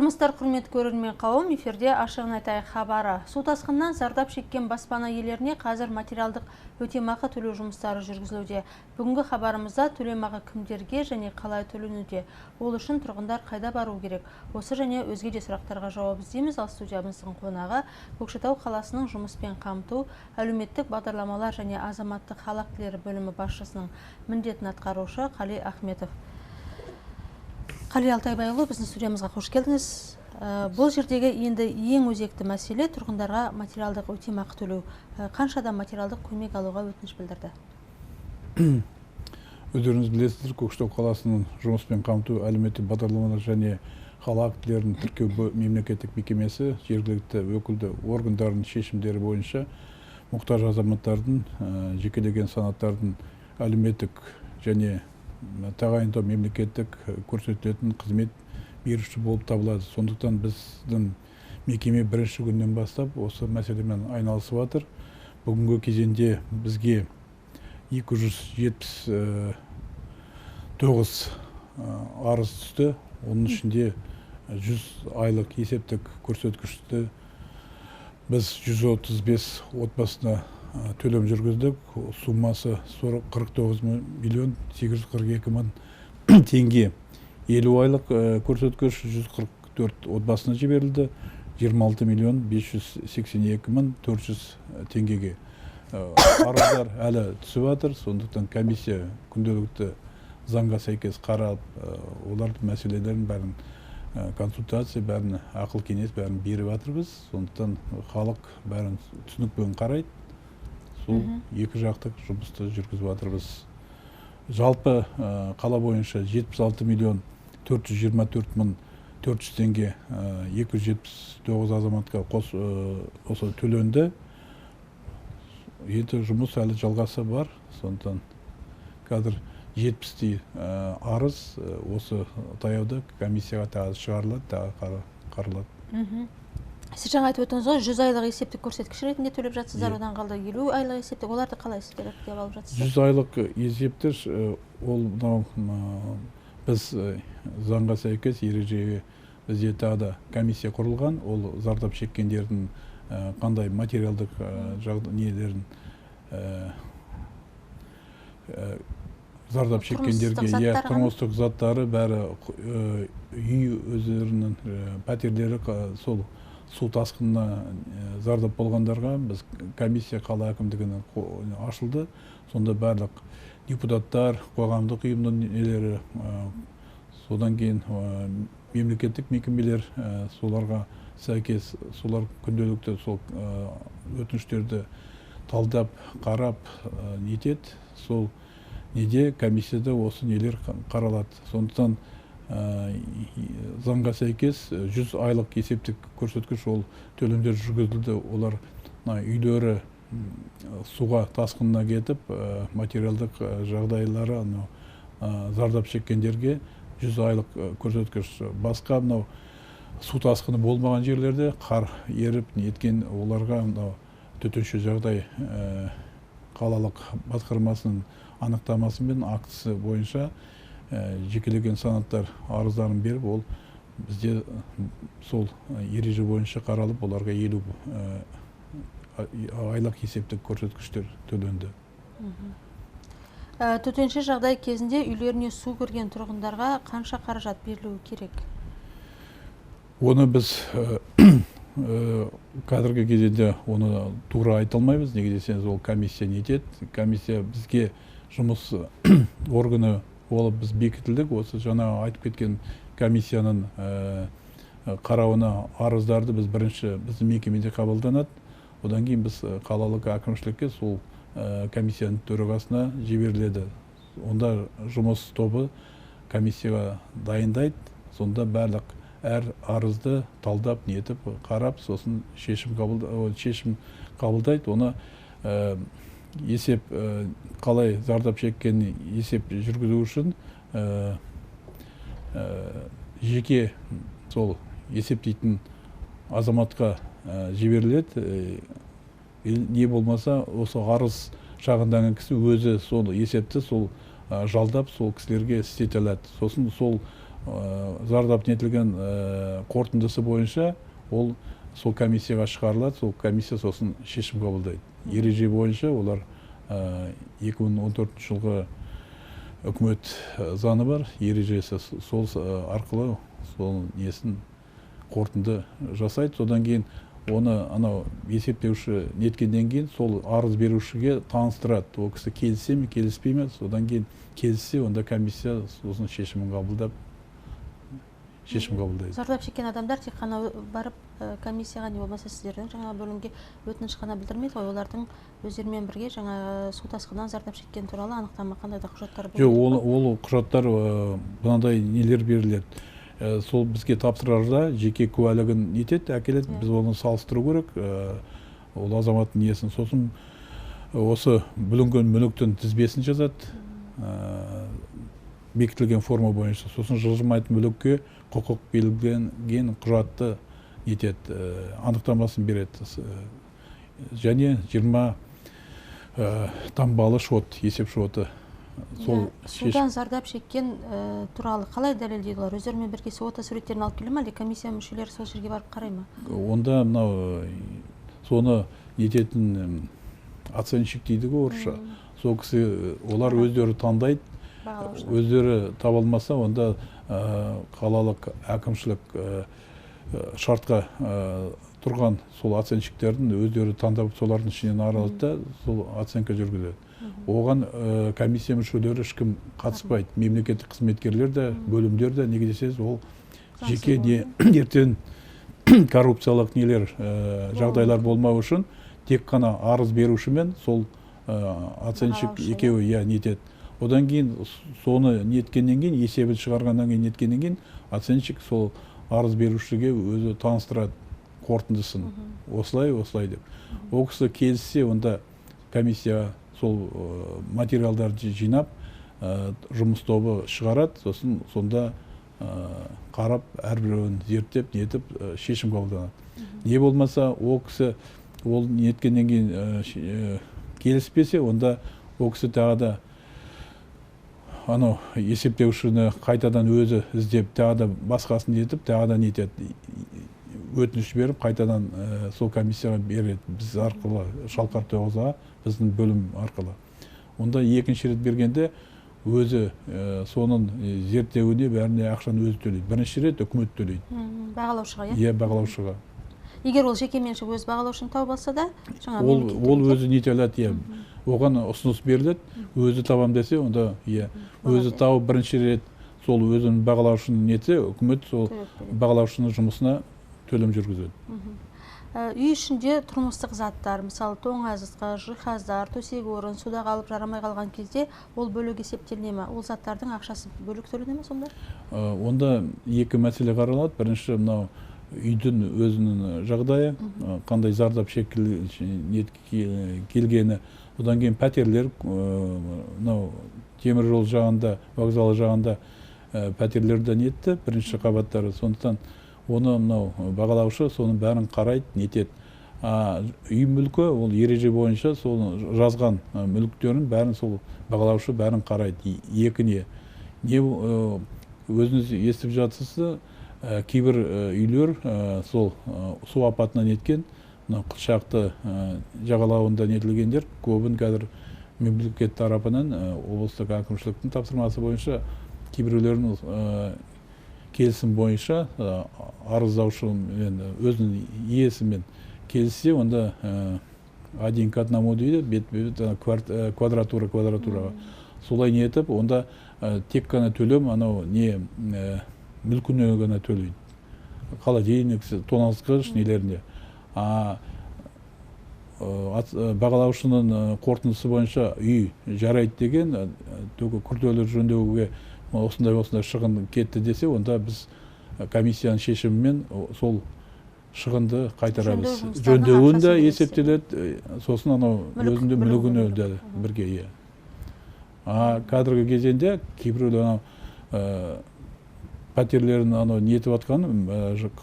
Армысыздар, құрметті көрермен қауым, эфирде ашығын айтайық хабары. Су тасқынынан зардап шеккен баспана иелеріне қазір материалдық өтемақы төлеу жұмыстары жүргізілуде. Бүгінгі хабарымызда төлемақы кімдерге және қалай төленуде? Ол үшін тұрғындар қайда бару керек? Осы және өзге де сұрақтарға жауап іздейміз. Ал студиямыздың қонағы Көкшетау қаласының жұмыспен қамту, әлеуметтік бағдарламалар және азаматтық хал актілері бөлімі басшысының міндетін атқарушы Қали Ахметов. Қали Алтайбайұлы, біздің студиямызға қош келдіңіз. Бұл жердегі енді ең өзекті мәселе тұрғындарға материалдық өтемақы төлеу. Қаншадан материалдық көмек алуға өтініш білдірді? Өздеріңіз білесіздер, Көкшетау қаласының жұмыспен қамту, әлеуметтік бағдарламалар және хал актілерін тіркеу мемлекеттік мекемесі жергілікті өкілді органдардың шешімдері бойынша мұқтаж азаматтардың, жекелеген санаттардың әлеуметтік және тағайындау мемлекеттік көрсетілетін қызмет беруші болып табылады. Сондықтан біздің мекеме бірінші күннен бастап осы мәселемен айналысып жатыр. Бүгінгі кезеңде бізге 279 арыз түсті. Оның ішінде 100 айлық есептік көрсеткішті біз 135 отбасына төлем жүргіздік. Суммасы 49 миллион 842 мың теңге. 50 айлық көрсеткіш 144 отбасына жіберілді. 26 миллион 582 мың 400 теңгеге. Арыздар әлі түсіп жатыр. Сондықтан комиссия күнделікті заңға сәйкес қарап, олардың мәселелерін бәрін консультация, бәрін ақыл кеңес бәрін беріп жатырмыз. Сондықтан халық бәрін түсінікпен қарайды. Сол екі жақтық жұмысты жүргізіп жатырмыз. Жалпы қала бойынша 76 миллион 424 мың 400 теңге 279 азаматқа осы төленді. Енді жұмыс әлі жалғасы бар. Сондықтан қазір 70 арыз осы таяуда комиссияға тағы шығарылады, тағы қаралады. Сіз жаңа айтып өттіңіз ғой, 100 айлық есептік көрсеткіш ретінде төлеп жатсыздар, одан қалды 50 айлық есептік, оларды қалай сіздер іріктеп алып жатсыздар? 100 айлық есептер, ол біз заңға сәйкес ережеге бізде тағы да комиссия құрылған, ол зардап шеккендердің қандай материалдық нелерін зардап шеккендерге тұрмыстық заттары бәрі үй өздерінің пәтерлері сол су тасқынына зардап болғандарға біз комиссия қала әкімдігінің ашылды. Сонда барлық депутаттар, қоғамдық ұйымның нелері, содан кейін мемлекеттік мекемелер соларға сәйкес солар күнделікті сол өтініштерді талдап, қарап нетеді. Сол неде комиссияда осы нелер қаралады. Сондықтан заңға сәйкес 100 айлық есептік көрсеткіш ол төлемдер жүргізілді. Олар үйлері суға тасқынына кетіп, материалдық жағдайлары зардап шеккендерге 100 айлық көрсеткіш. Басқа су тасқыны болмаған жерлерде қар еріп неткен оларға төтенше жағдай қалалық басқармасының анықтамасымен актісі бойынша жекелеген санаттар арыздарын беріп, ол бізде сол ереже бойынша қаралып, оларға 50 айлық есептік көрсеткіштер төленді. Төтенше жағдай кезінде үйлеріне су кірген тұрғындарға қанша қаражат берілуі керек? Оны біз қазіргі кезеңде оны тура айта алмаймыз. Неге десеңіз, ол комиссия нетеді. Комиссия бізге жұмыс органы болып біз бекітілдік. Осы жаңа айтып кеткен комиссияның қарауына арыздарды біз бірінші біздің мекемеде қабылданады. Одан кейін біз қалалық әкімшілікке сол комиссияның төрағасына жіберіледі. Онда жұмыс тобы комиссияға дайындайды. Сонда барлық әр арызды талдап, нетіп, қарап, сосын шешім қабылдайды. Оны есеп қалай зардап шеккенін есеп жүргізу үшін жеке сол есептейтін азаматқа жіберіледі. Не болмаса осы арыз шағымданған кісі өзі сол есепті сол жалдап сол кісілерге істете алады. Сосын сол зардап етілген қорытындысы бойынша ол сол комиссияға шығарылады, сол комиссия сосын шешім қабылдайды. Ереже бойынша олар 2014 жылғы үкімет заңы бар, ережесі, сол арқылы сол несін қорытынды жасайды. Содан кейін оны анау есептеуші неткенден кейін сол арыз берушіге таныстырады. Ол кісі келісе ме, келіспей ме, содан кейін келіссе, онда комиссия сосын шешімін қабылдайды. Зардап шеккен адамдар тек қана барып комиссияға не болмаса сіздердің жаңа бөлімге өтініш қана білдірмейді ғой, олардың өздерімен бірге жаңа су тасқынынан зардап шеккен туралы анықтама қандай да құжаттар болуы? Жоқ, ол құжаттар мынандай нелер беріледі. Сол бізге тапсырарда жеке куәлігін нетеді, әкеледі, біз оны салыстыру керек, ол азаматтың несін. Сосын осы бүлінген мүліктің тізбесін жазады, бекітілген форма бойынша. Сосын жылжымайтын мүлікке құқық берілген құжатты нетеді, анықтамасын береді. Және 20 таңбалы шот, есеп шоты. Судан зардап шеккен туралы қалай дәлелдейді олар? Өздерімен бірге фото суреттерін алып келе ме, әлде комиссия мүшелері сол жерге барып қарай ма? Онда мынау соны нететін оценщик дейді ғой орысша. Сол кісі олар өздері таңдайды, өздері таба алмаса, онда қалалық әкімшілік шартқа тұрған сол оценщиктердің өздері таңдап солардың ішінен аралады, сол оценка жүргізеді. Оған комиссия мүшелері ешкім қатыспайды. Мемлекеттік қызметкерлер де, бөлімдер де, неге десеңіз, ол жеке ертең коррупциялық нелер жағдайлар болмау үшін тек қана арыз берушімен сол оценщик екеуі нетеді. Одан кейін соны неткеннен кейін, есебін шығарғаннан кейін неткеннен кейін оценщик сол арыз берушіге өзі таныстырады қорытындысын. Осылай деп. Ол кісі келіссе, онда комиссия сол материалдарды жинап, жұмыс тобы шығарады, сосын сонда қарап, әрбіреуін зерттеп, нетіп, шешім қабылданады. Не болмаса, ол кісі ол неткеннен кейін келіспесе, онда ол кісі тағы да есептеушіні қайтадан өзі іздеп, тағы да басқасын етіп, тағы да нетеді, өтініш беріп, қайтадан сол комиссияға береді, біз арқылы, Шалқар Тоғызға, біздің бөлім арқылы. Онда екінші рет бергенде өзі соның зерттеуіне бәріне ақшаны өзі төлейді. Бірінші рет үкімет төлейді. Бағалаушыға, иә? Иә, бағалаушыға. Егер ол жеке меншік өз бағалаушыны тауып алса да, ол өзі нете алады, иә. Оған ұсыныс беріледі, өзі табам десе, онда өзі тауып бірінші рет сол өзінің бағалаушыны нетсе, үкімет сол бағалаушының жұмысына төлем жүргізеді. Үй ішінде тұрмыстық заттар, мысалы тоңазытқыш, жиһаздар, төсек орын, суда қалып жарамай қалған кезде ол бөлек есептеліне ме? Ол заттардың ақшасы бөлек төлене ме сонда? Онда екі мәселе қаралады. Бірінші, мынау үйдің өзінің жағдайы, қандай зардап келгені. Одан кейін пәтерлер, темір жол жағында, вокзал жағында пәтерлерден етті, бірінші қабаттары. Сондықтан оны бағалаушы соның бәрін қарайды, нетеді. Үй мүлкі, ол ереже бойынша сол жазған мүліктерін бәрін сол бағалаушы бәрін қарайды. Екіне, өзіңіз естіп жатсыз, кейбір үйлер сол су апатынан еткен, қылшақты жағалауында нетілгендер, көбін қазір мемлекет тарапынан облыстық әкімшіліктің тапсырмасы бойынша кейбіреулерін келісім бойынша арыздаушымен өзінің иесімен келіссе, онда один к одному дейді, бет-бет квадратураға. Солай не етіп, онда тек қана төлем, мүлкіне ғана төлейді. Холодильник, тоңазытқыш нелеріне. Бағалаушының қорытындысы бойынша үй жарайды деген, күрделі жөндеуге осындай шығын кетті десе, онда біз комиссияның шешімімен сол шығынды қайтарамыз. Жөндеуін де есептеледі, сосын өзінде мүлігін өлді бірге. Қазіргі кезеңде кейбіреулер пәтерлерін нетіп атқан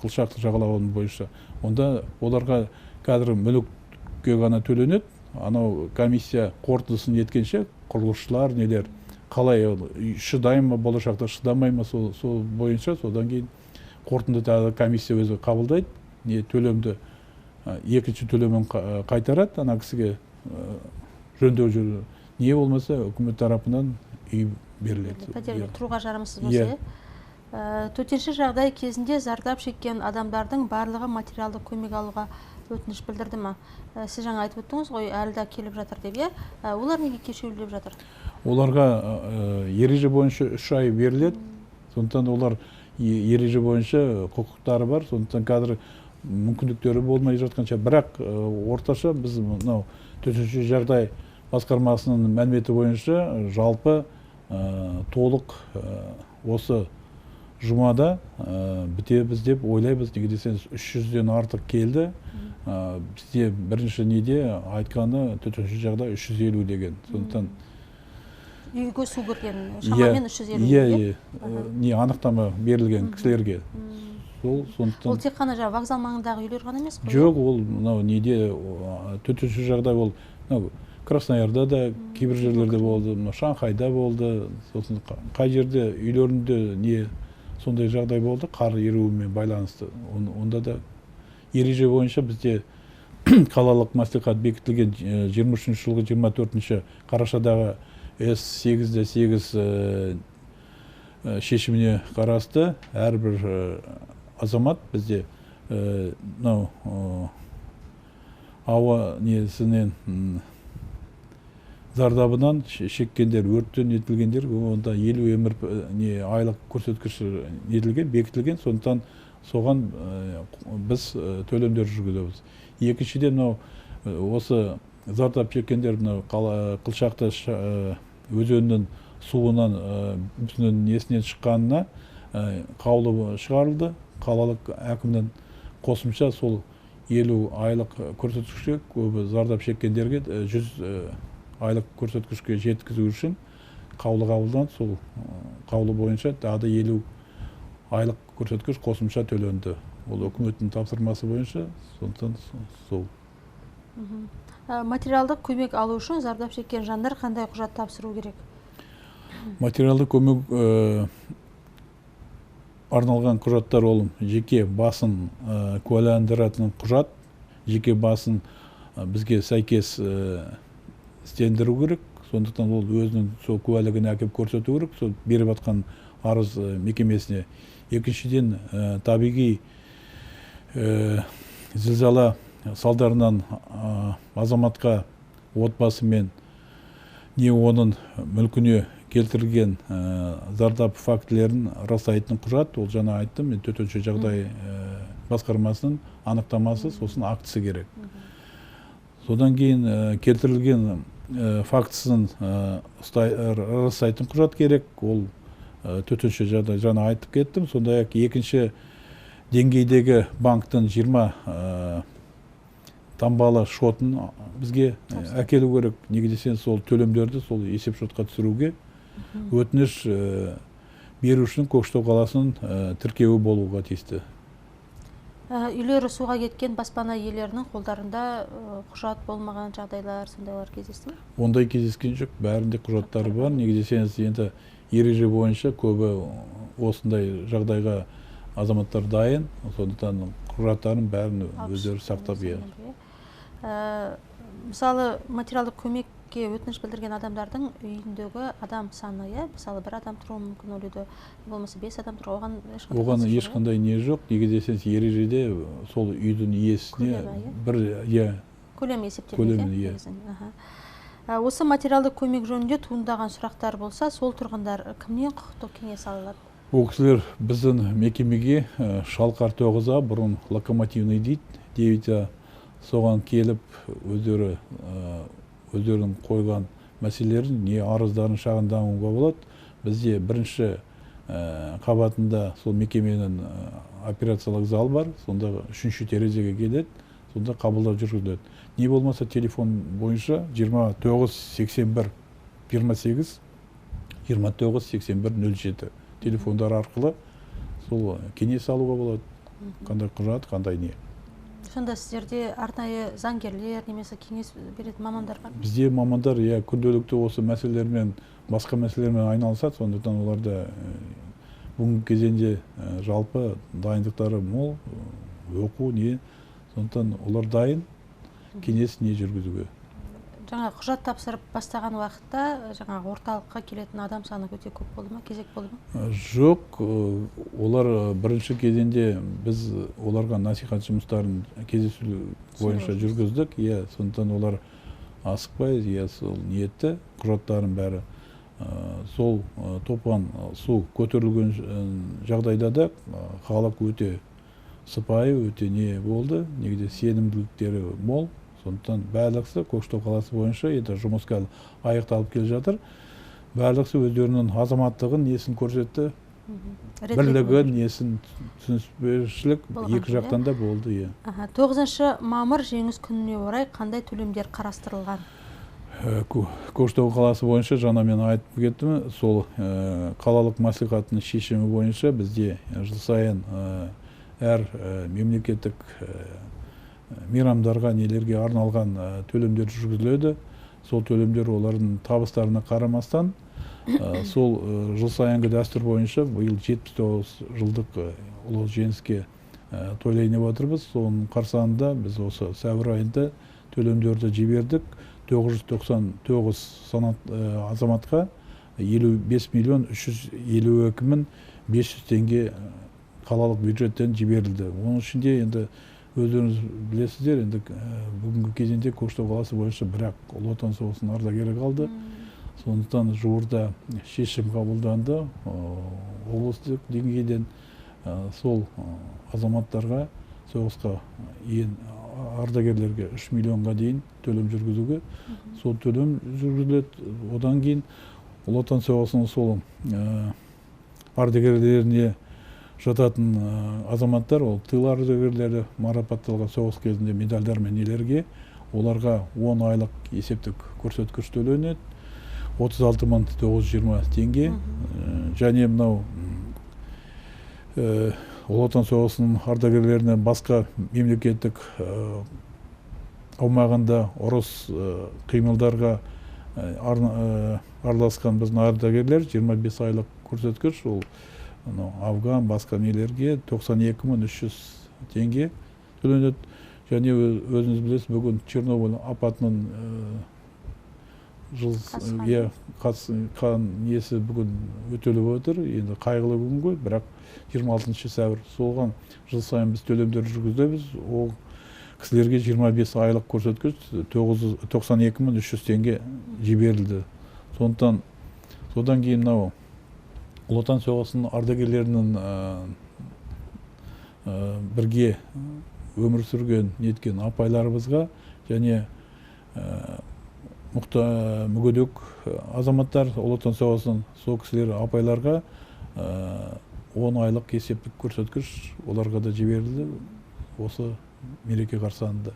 қылшақты жағалауының бойынша, онда оларға қазір мүлікке ғана төленеді. Комиссия қорытындысын еткенше құрылысшылар нелер қалай шыдай ма, болашақта шыдамай ма, сол бойынша содан кейін қорытынды тағы комиссия өзі қабылдайды, не төлемді екінші төлемін қайтарады ана кісіге жөндеу жүрді. Не болмаса үкімет тарапынан үй беріледі. Пәтерге тұруға жарамсыз болса. Төтенше жағдай кезінде зардап шеккен адамдардың барлығы материалдық көмек алуға өтініш білдірді ма? Сіз жаңа айтып өттіңіз ғой, әлі де келіп жатыр деп, олар неге кешеуілдеп жатыр? Оларға ереже бойынша 3 ай беріледі. Сондықтан олар ереже бойынша құқықтары бар. Сондықтан қазір мүмкіндіктері болмай жатқанша, бірақ орташа біз мынау төтенше жағдай басқармасының мәліметі бойынша жалпы толық осы жұмада бітеміз деп ойлаймыз. Неге десеңіз 300-ден артық келді. Бізде бірінші неде айтқаны төтенше жағдай 350 деген. Сондықтан үйге су кірген, шамамен 350. Не анықтама берілген кісілерге. Ол тек қана вокзал маңындағы үйлер ғана емес қой? Жоқ, ол неде төтенше жағдай ол Красноярда да кейбір жерлерде болды, Шанхайда болды. Сосын қай жерде үйлерінде не сондай жағдай болды, қар еруімен байланысты. Онда да ереже бойынша бізде қалалық мәслихат бекітілген 23 жылғы 24 қарашадағы С8-8 шешіміне қарасты әрбір азамат бізде ауа несінен зардабынан шеккендер, өрттен етілгендер, онда 50 айлық көрсеткіш етілген, бекітілген. Сондықтан соған біз төлемдер жүргіземіз. Екіншіден осы зардап шеккендер Қылшақты өзенінің суынан несінен шыққанына қаулы шығарылды. Қалалық әкімнен қосымша сол 50 айлық көрсеткішке көбі зардап шеккендерге 100 айлық көрсеткішке жеткізу үшін қаулы қабылданды. Сол қаулы бойынша тағы 50 айлық көрсеткіш қосымша төленді. Ол үкіметтің тапсырмасы бойынша, сондықтан сол. Материалдық көмек алу үшін зардап шеккен жандар қандай құжат тапсыру керек? Материалдық көмек арналған құжаттар ол жеке басын куәландыратын құжат, жеке басын бізге сәйкес істендіру керек. Сондықтан ол өзінің сол куәлігін әкеп көрсету керек, сол беріп атқан арыз мекемесіне. Екіншіден, табиғи зілзала салдарынан азаматқа отбасымен не оның мүлкіне келтірген зардап фактілерін растайтын құжат. Ол жаңа айттым, төтенше жағдай басқармасының анықтамасы, сосын актісі керек. Содан кейін келтірілген фактісін растайтын құжат керек. Ол төтенше жағдай жаңа айтып кеттім. Сондай екінші деңгейдегі банктың 20 таңбалы шотын бізге әкелу керек. Неге десеңіз, сол төлемдерді сол есеп шотқа түсіруге өтініш берушінің Көкшетау қаласының тіркеуі болуға тиісті. Үйлері суға кеткен баспана иелерінің қолдарында құжат болмаған жағдайлар, сондайлар кездесті ме? Ондай кездескен жоқ, бәрінде құжаттары бар. Неге десеңіз, енді ереже бойынша көбі осындай жағдайға азаматтар дайын, сондықтан құжаттарын бәрін өздері сақтап еді. Мысалы, материалдық көмекке өтініш білдірген адамдардың үйіндегі адам саны, мысалы, бір адам тұруы мүмкін өледі, болмаса 5 адам тұруы, оған ешқандай не жоқ. Неге десеңіз, ережеде сол үйдің иесіне бір көлем есептеледі. Осы материалдық көмек жөнінде туындаған сұрақтар болса, сол тұрғындар кімнен құқықтық кеңес алады? Ол кісілер біздің мекемеге Шалқар 9-а, бұрын Локомотивный дейді, соған келіп өздерінің қойған мәселелерін, не арыздарын шағымдануға болады. Бізде бірінші қабатында сол мекеменің операциялық зал бар, сонда 3-ші терезеге келеді, сонда қабылдау жүргізіледі. Не болмаса телефон бойынша 2981 28 29 81 07 телефондар арқылы сол кеңес алуға болады. Қандай құжат, қандай не. Сонда сіздерде арнайы заңгерлер немесе кеңес беретін мамандар бар ма? Бізде мамандар күнделікті осы мәселелермен, басқа мәселелермен айналысады, сондықтан оларда бүгінгі кезеңде жалпы дайындықтары мол, оқу не, сондықтан олар дайын кеңес не жүргізуге. Жаңа құжат тапсырып бастаған уақытта жаңағы орталыққа келетін адам саны өте көп болды ма, кезек болды ма? Жоқ, олар бірінші кезеңде біз оларға насихат жұмыстарын кездесу бойынша жүргіздік. Сондықтан олар асықпай, сол ниетті құжаттарын бәрі сол топан су көтерілген жағдайда да халық өте сыпайы, өте не болды, негізі сенімділіктері мол. Сондықтан барлығы Көкшетау қаласы бойынша жұмысқа аяқталып келе жатыр. Барлығы өздерінің азаматтығын несін көрсетті, бірлігін, несін түсініспеушілік екі жақтан да болды. 9 мамыр жеңіс күніне орай қандай төлемдер қарастырылған? Көкшетау қаласы бойынша жаңа мен айтып кеттім, сол қалалық мәслихаттың шешімі бойынша бізде жыл сайын әр мемлекеттік мейрамдарға нелерге арналған төлемдер жүргізіледі. Сол төлемдер олардың табыстарына қарамастан, сол жыл сайынғы дәстүр бойынша биыл 79 жылдық ұлы жеңіске тойлайын деп отырмыз. Соның қарсаңында біз осы сәуір айында төлемдерді жібердік. 999 санат азаматқа 55.352.500 теңге қалалық бюджеттен жіберілді. Оның ішінде енді өздеріңіз білесіздер, енді бүгінгі кезеңде Көкшетау қаласы бойынша бірақ Ұлы Отан соғысының ардагері қалды. Сондықтан жуырда шешім қабылданды. Облыстық деңгейден сол азаматтарға, соғысқа ардагерлерге 3 миллионға дейін төлем жүргізуге. Сол төлем жүргізіледі. Одан кейін Ұлы Отан соғысының сол ардагерлеріне жататын азаматтар, ол тыл ардагерлері марапатталған соғыс кезінде медальдар мен нелерге, оларға 10 айлық есептік көрсеткіш төленеді, 36.920 теңге. Және мынау Ұлы Отан соғысының ардагерлеріне басқа мемлекеттік аумағында ұрыс қимылдарға араласқан біздің ардагерлер 25 айлық көрсеткіш, ол Афган, басқа нелерге 92.300 теңге төленеді. Және өзіңіз білесіз, бүгін Чернобыль апатының қатысқан несі бүгін өтеліп отыр. Енді қайғылы күн, бірақ 26 сәуір солған жыл сайын біз төлемдер жүргіземіз. Ол кісілерге 25 айлық көрсеткіш 92.300 теңге жіберілді. Содан кейін мынау Ұлы Отан соғысының ардагерлерінің бірге өмір сүрген неткен апайларымызға және мүгедек азаматтар Ұлы Отан соғысының сол кісілер апайларға 10 айлық есептік көрсеткіш оларға да жіберілді осы мереке қарсаңында.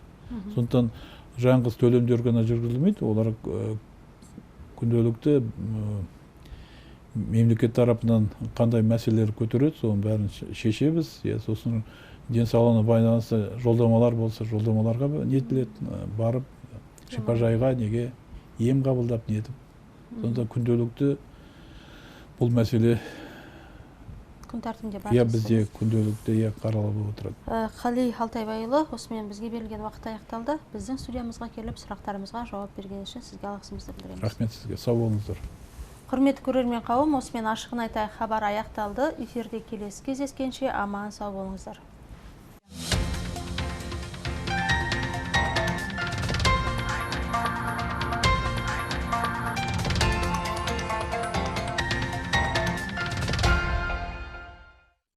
Сондықтан жаңғыз төлемдер ғана жүргізілмейді, олар күнделікті мемлекет тарапынан қандай мәселелер көтереді, соның бәрін шешеміз. Сосын денсаулығына байланысты жолдамалар болса, жолдамаларға нетіледі, барып шипажайға неге ем қабылдап нетіп. Сонда күнделікті бұл мәселе күн тәртібінде бар. Бізде күнделікті қаралып отырады. Қали Алтайбайұлы, осымен бізге берілген уақыт аяқталды. Біздің студиямызға келіп сұрақтарымызға жауап берген үшін сізге алғысымызды білдіреміз. Рахмет сізге, сау болыңыздар. Құрметті көрермен қауым, осымен ашығын айтайық хабар аяқталды. Эфирде келесі кездескенше аман сау болыңыздар.